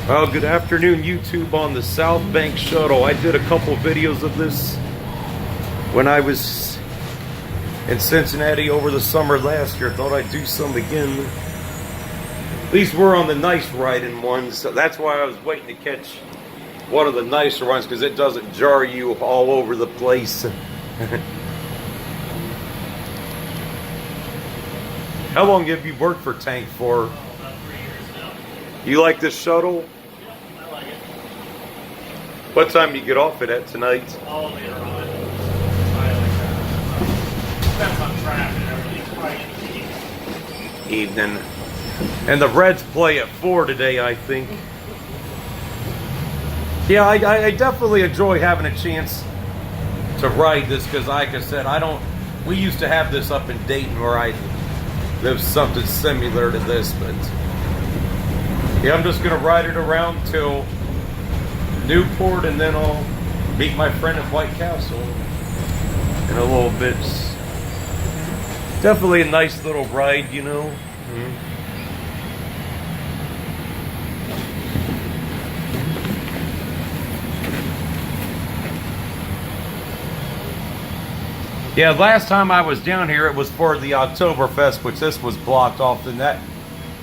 Well, good afternoon, YouTube, on the Southbank Shuttle. I did a couple videos of this when I was in Cincinnati over the summer last year. Thought I'd do some again. At least we're on the nice riding ones. So that's why I was waiting to catch one of the nicer ones, because it doesn't jar you all over the place. How long have you worked for Tank for? About 3 years now. You like this shuttle? Yeah, I like it. What time do you get off it at tonight? All later on. I like that. Depends on traffic and everything. Probably in the Evening. And the Reds play at 4 today, I think. Yeah, I definitely enjoy having a chance to ride this, because like I said, we used to have this up in Dayton where I lived, something similar to this, but yeah, I'm just gonna ride it around till Newport, and then I'll meet my friend at White Castle in a little bit. Definitely a nice little ride, you know. Yeah, last time I was down here, it was for the Oktoberfest, which this was blocked off. And that,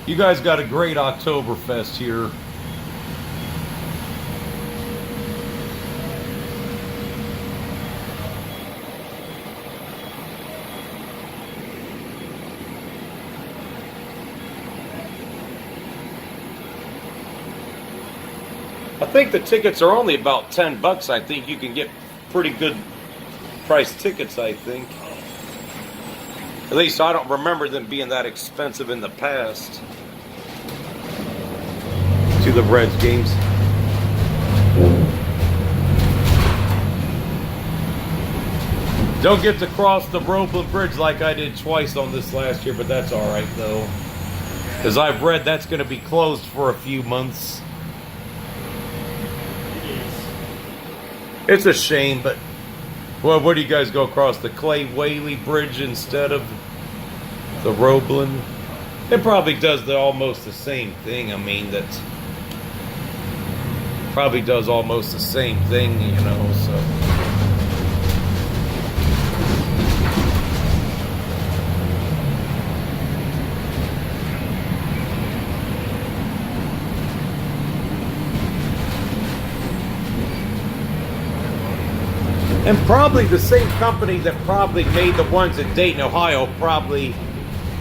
you guys got a great Oktoberfest here. I think the tickets are only about $10. I think you can get pretty good price tickets, I think. At least I don't remember them being that expensive in the past to the Reds games. Don't get to cross the Roebling Bridge like I did twice on this last year, but that's alright though, because I've read that's going to be closed for a few months. It's a shame, but well, where do you guys go across? The Clay Whaley Bridge instead of the Roebling? It probably does almost the same thing. I mean, that probably does almost the same thing, you know, so. And probably the same company that probably made the ones in Dayton, Ohio, probably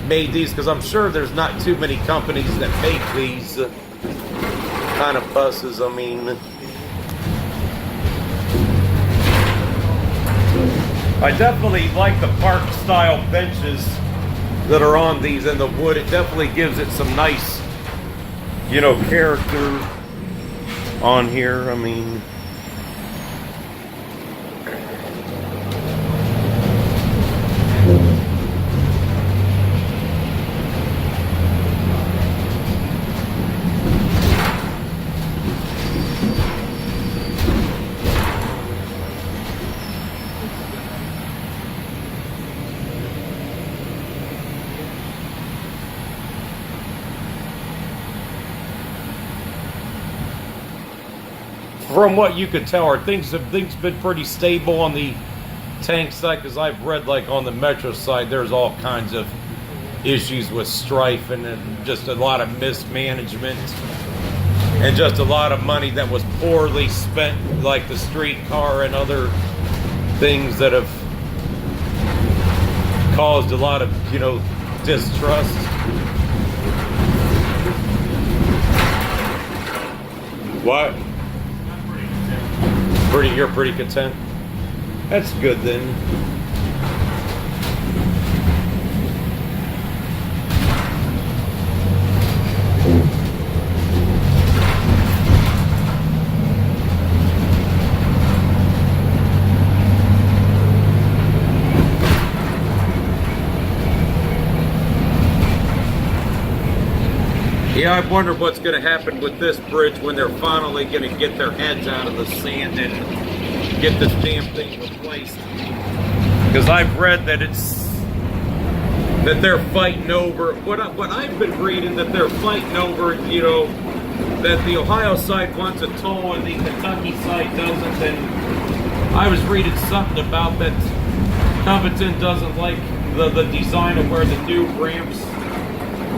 made these, because I'm sure there's not too many companies that make these kind of buses. I mean, I definitely like the park style benches that are on these, and the wood. It definitely gives it some nice, you know, character on here. I mean, from what you could tell, things been pretty stable on the Tank side, because I've read, like, on the Metro side, there's all kinds of issues with strife and just a lot of mismanagement and just a lot of money that was poorly spent, like the streetcar and other things that have caused a lot of, you know, distrust. What? You're pretty content? That's good then. Yeah, I wonder what's going to happen with this bridge when they're finally going to get their heads out of the sand and get this damn thing replaced. Because I've read that they're fighting over, what I've been reading, that they're fighting over, you know, that the Ohio side wants a toll and the Kentucky side doesn't. And I was reading something about that Covington doesn't like the design of where the new ramps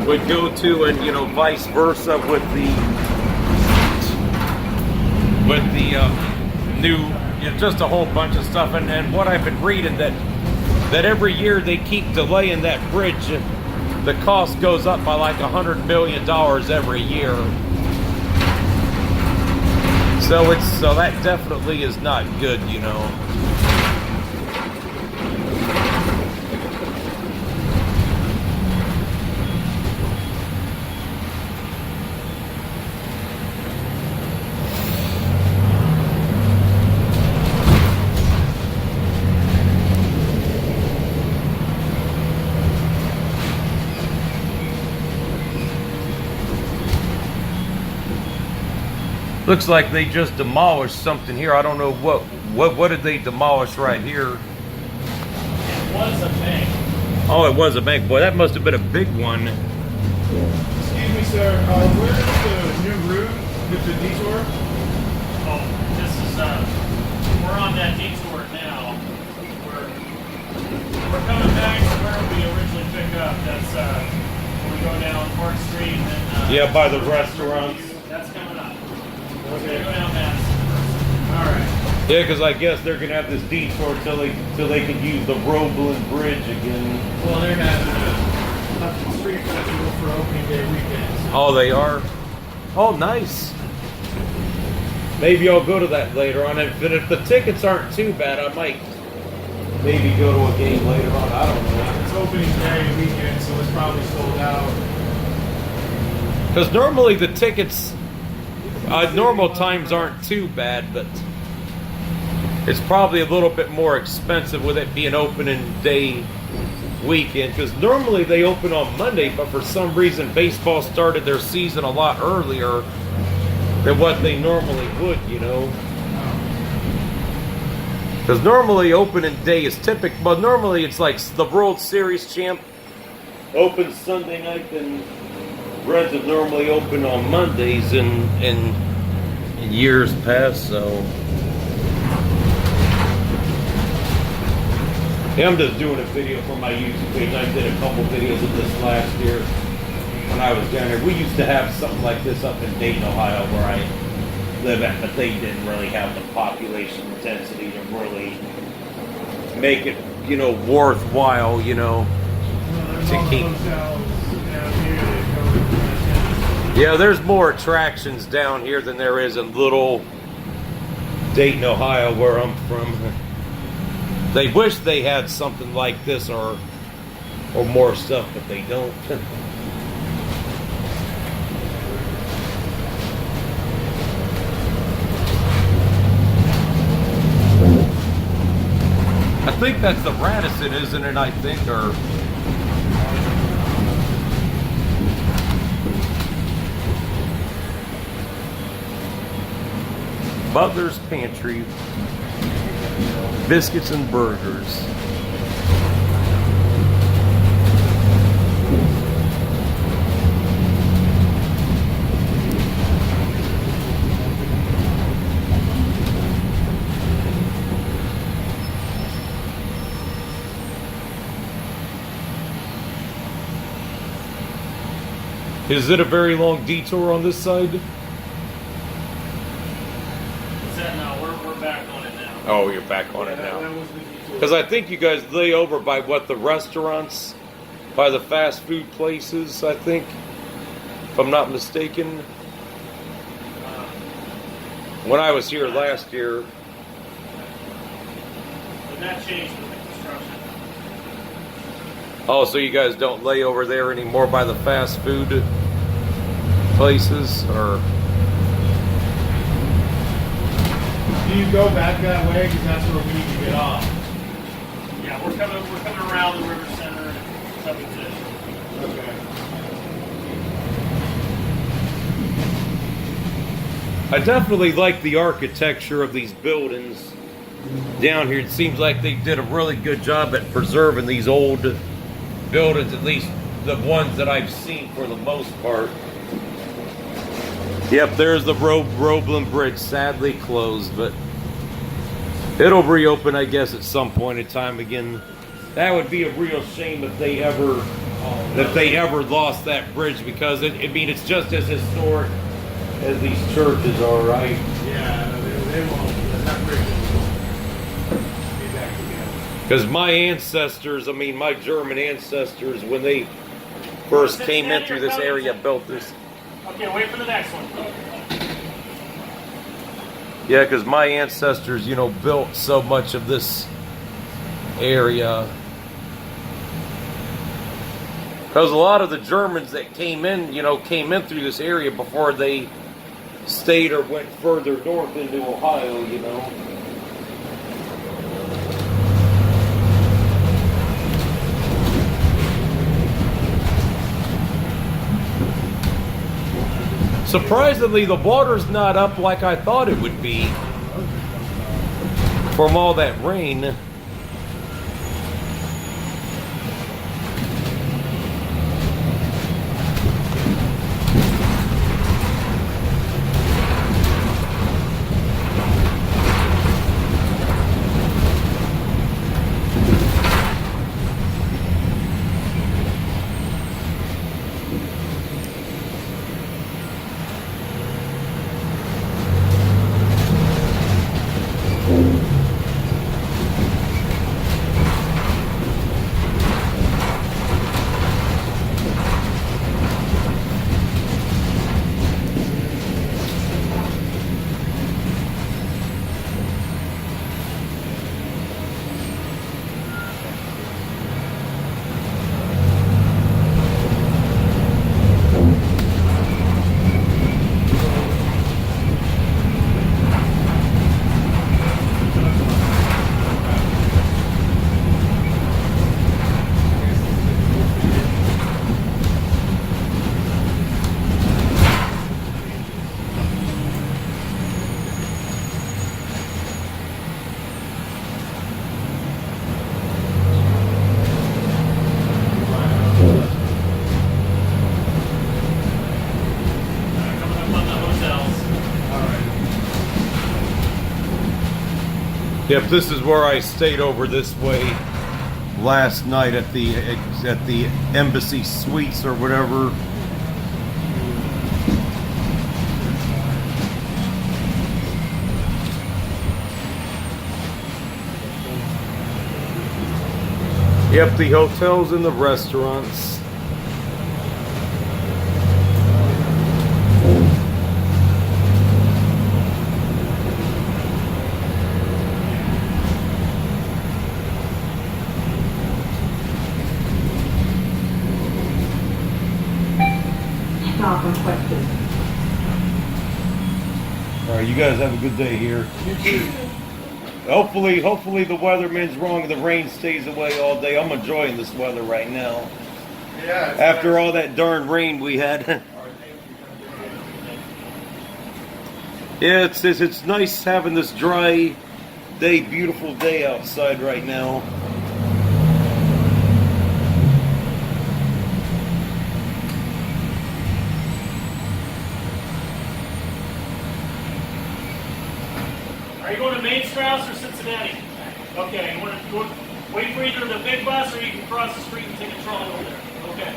would go to, and you know, vice versa with the new, you know, just a whole bunch of stuff. And what I've been reading, that every year they keep delaying that bridge, the cost goes up by like $100 million every year. So that definitely is not good, you know. Looks like they just demolished something here. I don't know what did they demolish right here. It was a bank. Oh, it was a bank. Boy, that must have been a big one. Excuse me, sir. Where's the new route with the detour? Oh, this is we're on that detour now. We're coming back to where we originally picked up. That's when we go down Park Street and Yeah, by the restaurants. That's coming up. We're gonna go down Madison. All right. Yeah, because I guess they're gonna have this detour till they can use the Roebling Bridge again. Well, they're having a street festival for opening day weekend. So. Oh, they are. Oh, nice. Maybe I'll go to that later on. If the tickets aren't too bad, I might maybe go to a game later on. I don't know. It's opening day weekend, so it's probably sold out. Because normally the tickets, normal times aren't too bad, but it's probably a little bit more expensive with it being opening day weekend. Because normally they open on Monday, but for some reason baseball started their season a lot earlier than what they normally would, you know. Because normally opening day is typical, but normally it's like the World Series champ opens Sunday night, and Reds have normally opened on Mondays in years past, so. Yeah, I'm just doing a video for my YouTube page. I did a couple videos of this last year when I was down there. We used to have something like this up in Dayton, Ohio, where I live at, but they didn't really have the population density to really make it, you know, worthwhile, you know, to keep. Yeah, there's more attractions down here than there is in little Dayton, Ohio, where I'm from. They wish they had something like this or more stuff, but they don't. I think that's the Radisson, isn't it? I think, or Butler's Pantry, biscuits and burgers. Is it a very long detour on this side? We're back on it now. Oh, you're back on it now. Because I think you guys lay over by what, the restaurants? By the fast food places, I think. If I'm not mistaken. When I was here last year. But that changed with the construction. Oh, so you guys don't lay over there anymore by the fast food places, or? Do you go back that way? Because that's where we need to get off. Yeah, we're coming around the river center and Covington. Okay. I definitely like the architecture of these buildings down here. It seems like they did a really good job at preserving these old buildings, at least the ones that I've seen for the most part. Yep, there's the Roebling Bridge, sadly closed, but it'll reopen, I guess, at some point in time again. That would be a real shame if they ever lost that bridge, because I mean, it's just as historic as these churches are, right? Yeah, they won't. That bridge will be back together. Because my ancestors, I mean, my German ancestors, when they first came in through this area, built this. Okay, wait for the next one. Yeah, because my ancestors, you know, built so much of this area. Because a lot of the Germans that came in, you know, came in through this area before they stayed or went further north into Ohio, you know. Surprisingly, the water's not up like I thought it would be from all that rain. Yep, this is where I stayed over this way last night at the Embassy Suites or whatever. Yep, the hotels and the restaurants. All right, you guys have a good day here. You too. Hopefully the weatherman's wrong and the rain stays away all day. I'm enjoying this weather right now. Yeah. After all that darn rain we had. Yeah, it's nice having this dry day, beautiful day outside right now. Are you going to Main Strauss or Cincinnati? Okay, you want to wait for either the big bus or you can cross the street and take a trolley over there. Okay.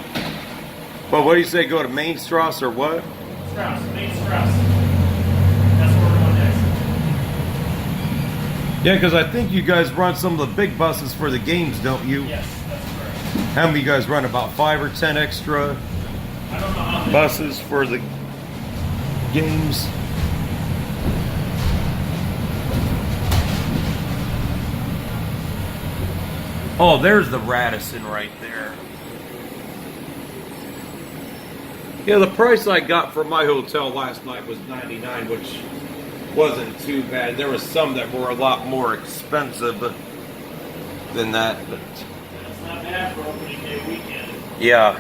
But what do you say, go to Main Strauss or what? Strauss, Main Strauss. That's where we're going next. Yeah, because I think you guys run some of the big buses for the games, don't you? Yes, that's correct. How many you guys run? About 5 or 10 extra I don't know how many. buses for the games? Oh, there's the Radisson right there. Yeah, the price I got for my hotel last night was $99, which wasn't too bad. There was some that were a lot more expensive than that, but That's not bad for opening day weekend. yeah.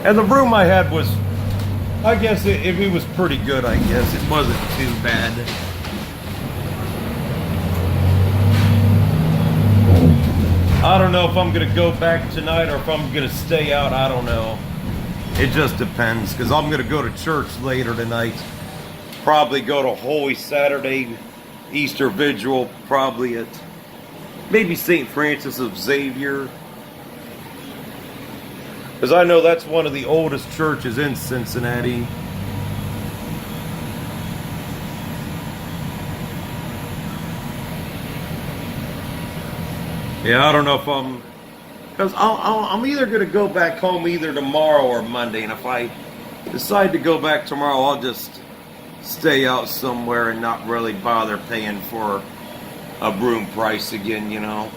And the room I had was, I guess it was pretty good, I guess. It wasn't too bad. I don't know if I'm going to go back tonight or if I'm going to stay out. I don't know. It just depends, because I'm going to go to church later tonight. Probably go to Holy Saturday Easter Vigil, probably at maybe St. Francis of Xavier. Because I know that's one of the oldest churches in Cincinnati. Yeah, I don't know if because I'm either going to go back home either tomorrow or Monday. And if I decide to go back tomorrow, I'll just stay out somewhere and not really bother paying for a room price again, you know.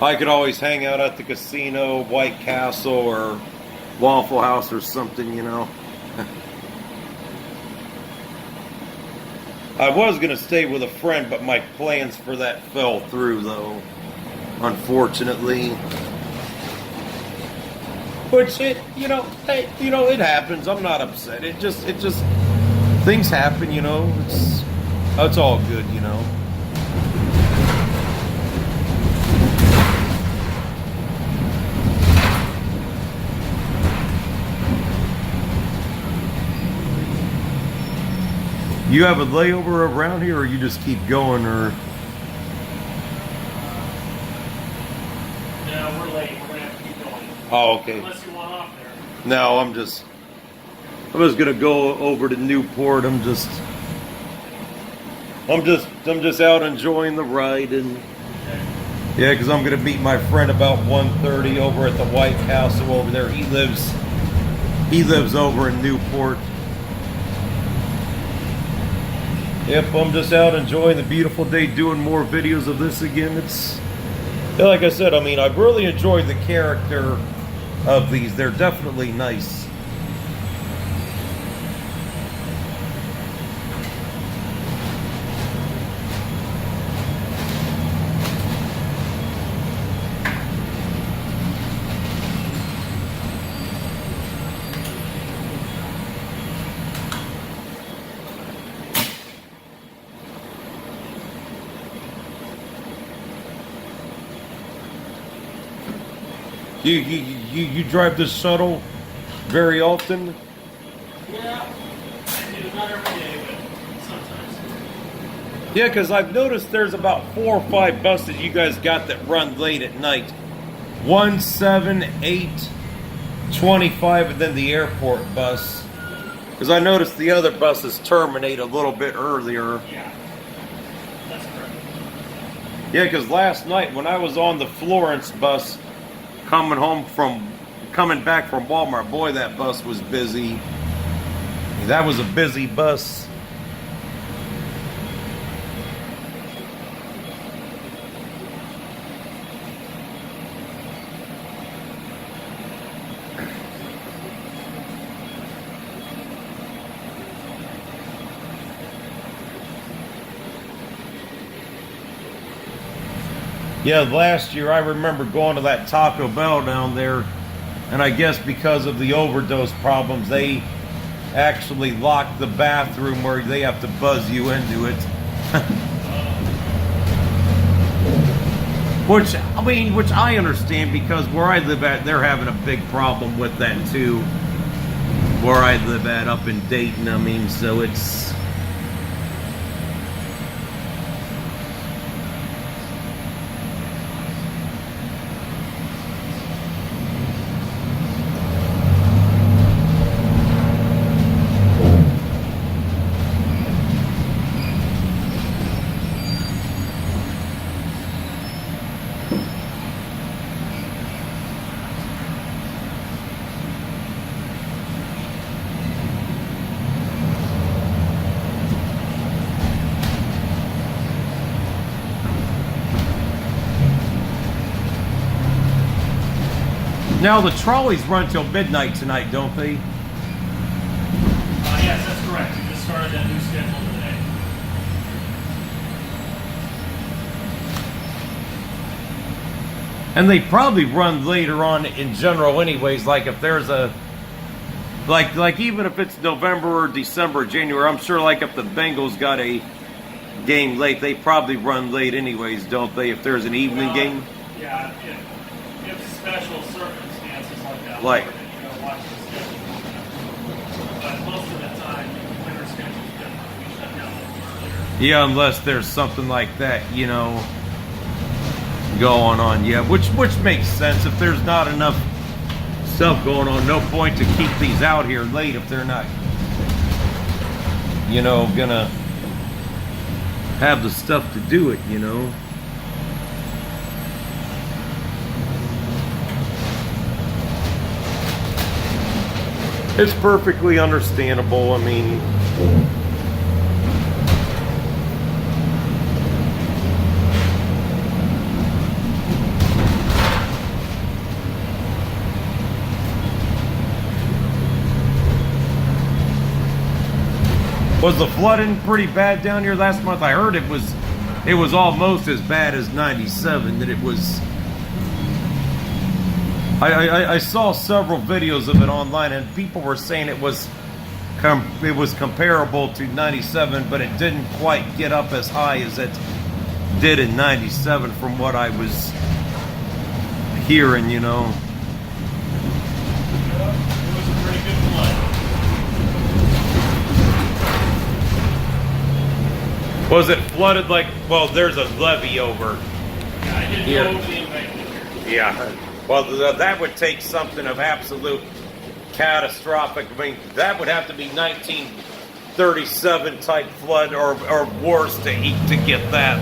I could always hang out at the casino, White Castle, or Waffle House or something, you know. I was going to stay with a friend, but my plans for that fell through, though, unfortunately. Which it happens. I'm not upset. It just things happen, you know. It's all good, you know. You have a layover around here, or you just keep going, or? No, we're late. We're gonna have to keep going. Oh, okay. Unless you want off there. No, I'm just gonna go over to Newport. I'm just out enjoying the ride, and yeah, because I'm gonna meet my friend about 1:30 over at the White Castle over there. He lives over in Newport. Yep, I'm just out enjoying the beautiful day, doing more videos of this again. It's, like I said, I mean, I've really enjoyed the character of these. They're definitely nice. You drive this shuttle very often? Yeah. I do, not every day, but sometimes. Yeah, because I've noticed there's about 4 or 5 buses you guys got that run late at night. 1, 7, 8, 25, and then the airport bus. Because I noticed the other buses terminate a little bit earlier. Yeah. That's correct. Yeah, because last night when I was on the Florence bus coming back from Walmart, boy, that bus was busy. That was a busy bus. Yeah, last year I remember going to that Taco Bell down there, and I guess because of the overdose problems, they actually locked the bathroom where they have to buzz you into it. Which I understand, because where I live at, they're having a big problem with that too. Where I live at up in Dayton, I mean, so it's... Now the trolleys run till midnight tonight, don't they? Yes, that's correct. We just started that new schedule today. And they probably run later on in general anyways, like if there's a... Like even if it's November or December, January, I'm sure like if the Bengals got a game late, they probably run late anyways, don't they, if there's an evening game? Yeah, if special circumstances like that. Like, to watch the schedule. But most of the time, winter schedule is different. We shut down a little earlier. Yeah, unless there's something like that, you know, going on. Yeah, which makes sense. If there's not enough stuff going on, no point to keep these out here late if they're not, you know, gonna have the stuff to do it, you know. It's perfectly understandable. I mean, was the flooding pretty bad down here last month? I heard it was almost as bad as 97. That it was. I saw several videos of it online, and people were saying it was comparable to 97, but it didn't quite get up as high as it did in 97 from what I was hearing, you know. It was a pretty good flood. Was it flooded like, well, there's a levee over. Yeah, I didn't Here. go over the embankment here. Yeah. Well, that would take something of absolute catastrophic. I mean, that would have to be 1937 type flood or worse to get that.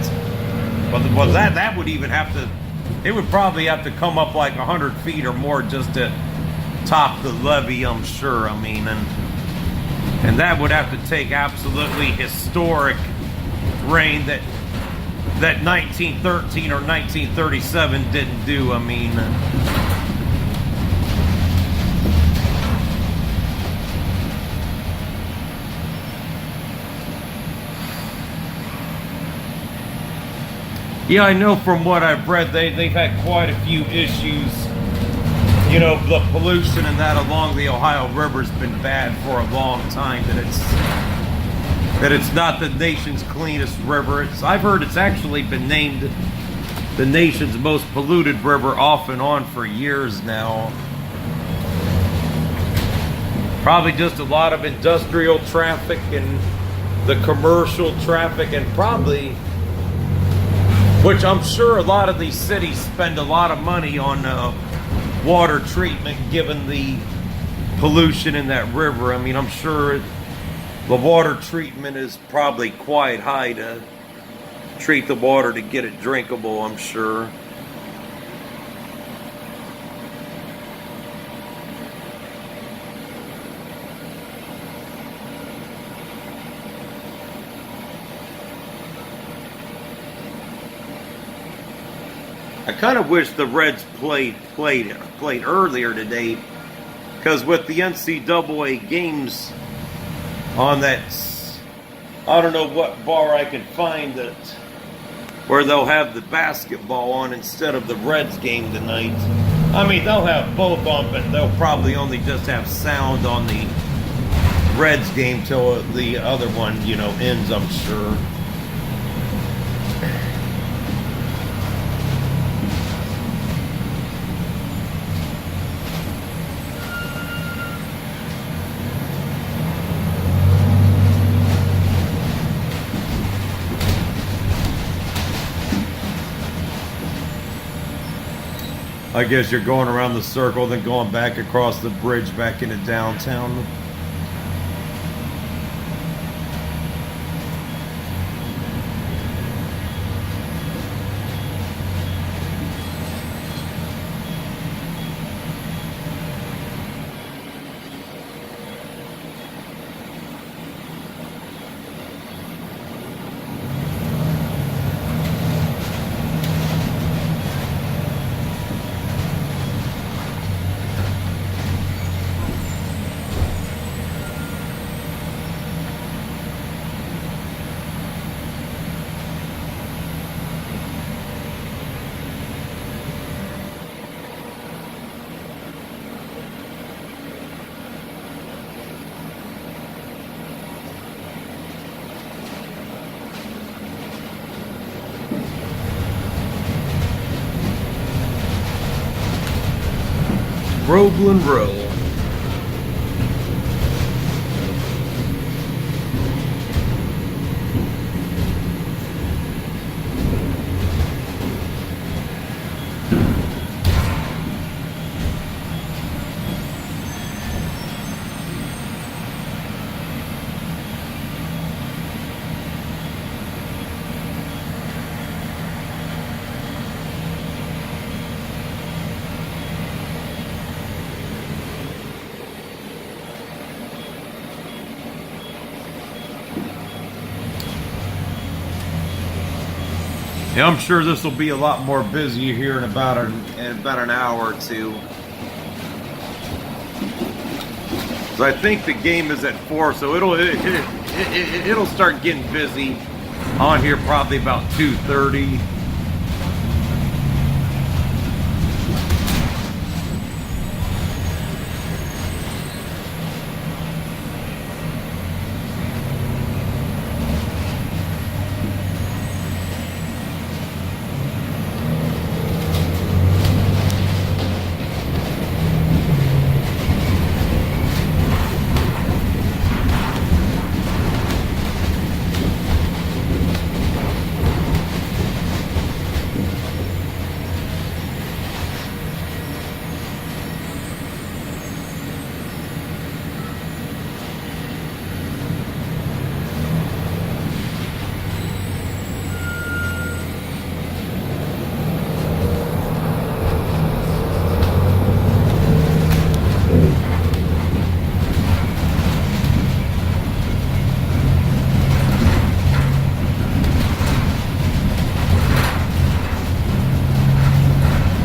Well, that would even have to. It would probably have to come up like 100 feet or more just to top the levee, I'm sure. I mean, and that would have to take absolutely historic rain that 1913 or 1937 didn't do. I mean, yeah, I know from what I've read, they've had quite a few issues. You know, the pollution and that along the Ohio River's been bad for a long time. That it's not the nation's cleanest river. I've heard it's actually been named the nation's most polluted river off and on for years now. Probably just a lot of industrial traffic and the commercial traffic, and probably, which I'm sure a lot of these cities spend a lot of money on water treatment given the pollution in that river. I mean, I'm sure the water treatment is probably quite high to treat the water to get it drinkable, I'm sure. I kind of wish the Reds played earlier today, because with the NCAA games on that, I don't know what bar I can find that where they'll have the basketball on instead of the Reds game tonight. I mean, they'll have both on, but they'll probably only just have sound on the Reds game till the other one, you know, ends, I'm sure. I guess you're going around the circle, then going back across the bridge back into downtown. Roebland Roll. Yeah, I'm sure this will be a lot more busy here in about an hour or two. So I think the game is at 4, so it'll start getting busy on here probably about 2:30.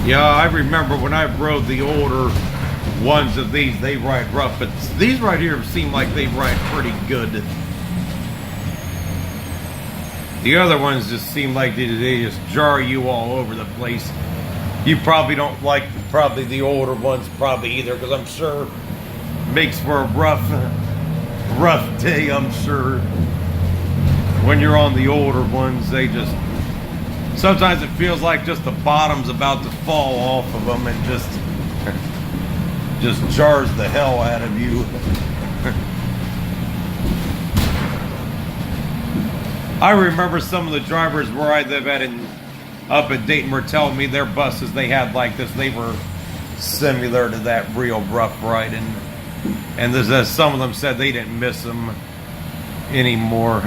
Yeah, I remember when I rode the older ones of these, they ride rough, but these right here seem like they ride pretty good. The other ones just seem like they just jar you all over the place. You probably don't like probably the older ones probably either, because I'm sure it makes for a rough day, I'm sure. When you're on the older ones, they just, sometimes it feels like just the bottom's about to fall off of them and just jars the hell out of you. I remember some of the drivers where I live at up at Dayton were telling me their buses they had like this, they were similar to that real rough riding. And some of them said they didn't miss them anymore.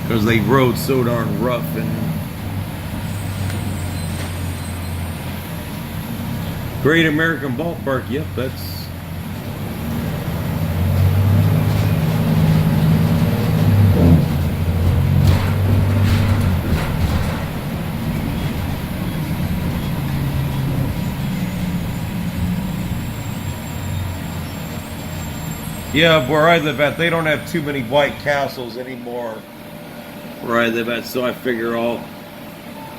Because they rode so darn rough. And Great American Ballpark, yep, that's yeah, where I live at, they don't have too many White Castles anymore where I live at, so I figure I'll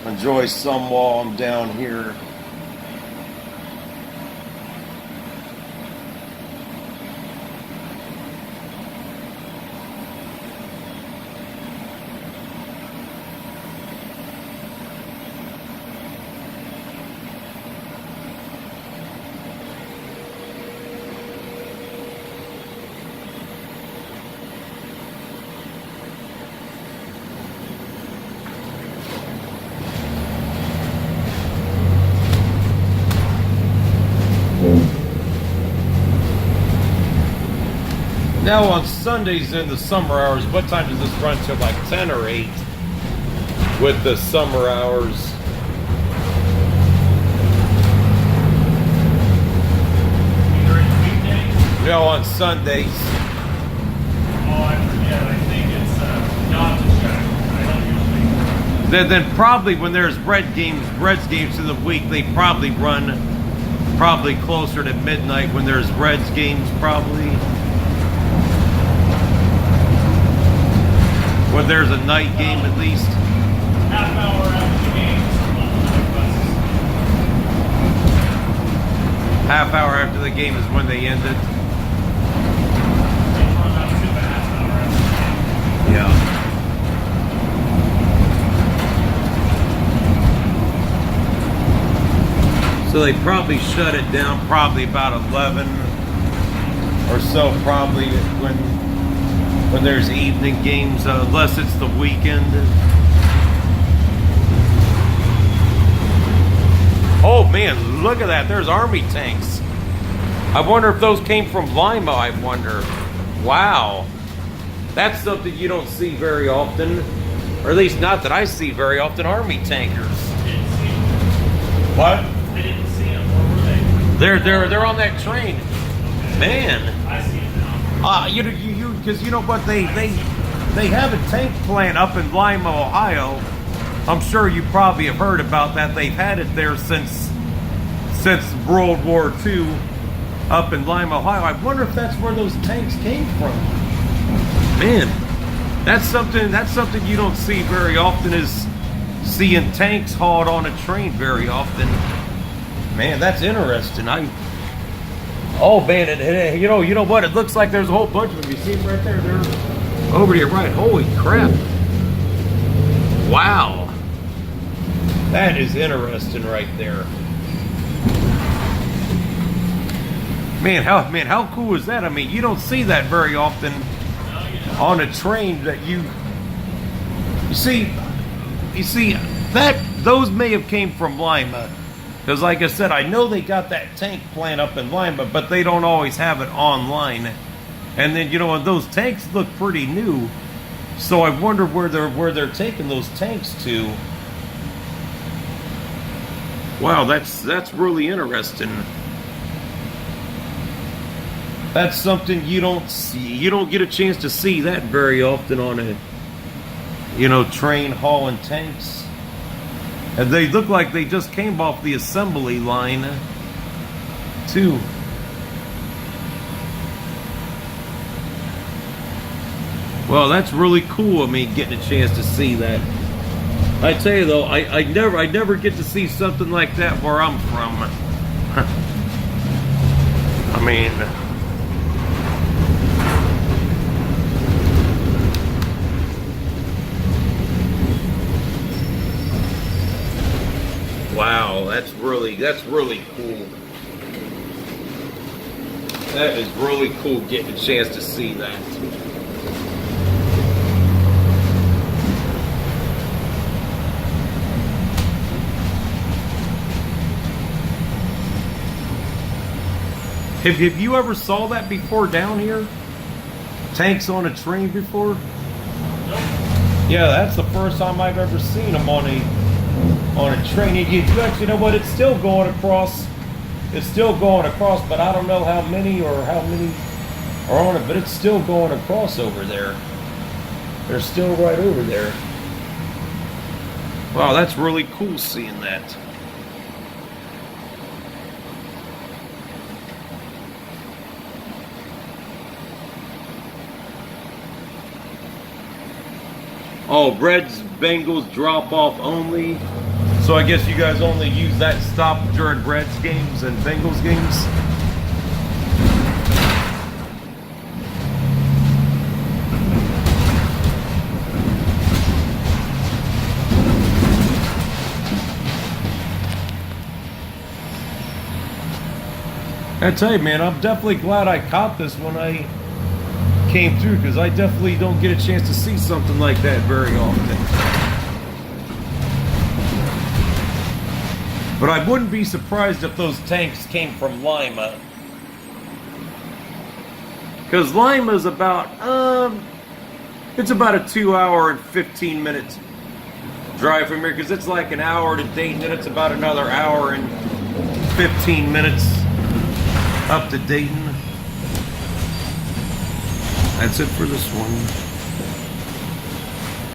enjoy some while I'm down here. Now on Sundays in the summer hours, what time does this run till, like 10 or 8 with the summer hours? No, on Sundays. Oh, I forget. I think it's not the check. I don't usually. Then probably when there's Reds games in the week, they probably run probably closer to midnight when there's Reds games probably. When there's a night game at least. Half hour after the game. Half hour after the game is when they ended. They run up to the half hour after the game. Yeah. So they probably shut it down probably about 11 or so probably when there's evening games, unless it's the weekend. Oh man, look at that. There's Army tanks. I wonder if those came from Lima, I wonder. Wow. That's something you don't see very often. Or at least not that I see very often, Army tankers. Didn't see them. What? I didn't see them. Where were they? They're on that train. Okay. Man. I see them now. Because you know what, they they have a tank plant up in Lima, Ohio. I'm sure you probably have heard about that. They've had it there since World War II, up in Lima, Ohio. I wonder if that's where those tanks came from. Man, that's something you don't see very often, is seeing tanks hauled on a train very often. Man, that's interesting. Oh man, you know what? It looks like there's a whole bunch of them. You see them right there? They're over to your right. Holy crap! Wow, that is interesting right there. Man, how cool is that? I mean, you don't see that very often on a train. That you see that those may have came from Lima, because like I said, I know they got that tank plant up in Lima, but they don't always have it online. And then and those tanks look pretty new, so I wonder where they're taking those tanks to. Wow, that's really interesting. That's something you don't see. You don't get a chance to see that very often on a, train hauling tanks. And they look like they just came off the assembly line, too. Well, that's really cool. I mean, getting a chance to see that. I tell you though, I never get to see something like that where I'm from. I mean, wow, that's really cool. That is really cool getting a chance to see that. Have you ever saw that before down here? Tanks on a train before? Nope. Yeah, that's the first time I've ever seen them on a train. You actually know what? It's still going across. It's still going across, but I don't know how many are on it. But it's still going across over there. They're still right over there. Wow, that's really cool seeing that. Oh, Reds, Bengals drop off only. So I guess you guys only use that stop during Reds games and Bengals games. I tell you, man, I'm definitely glad I caught this when I came through, because I definitely don't get a chance to see something like that very often. But I wouldn't be surprised if those tanks came from Lima, because Lima's about it's about a 2 hour and 15 minute drive from here, because it's like an hour to Dayton, and it's about another hour and 15 minutes up to Dayton. That's it for this one.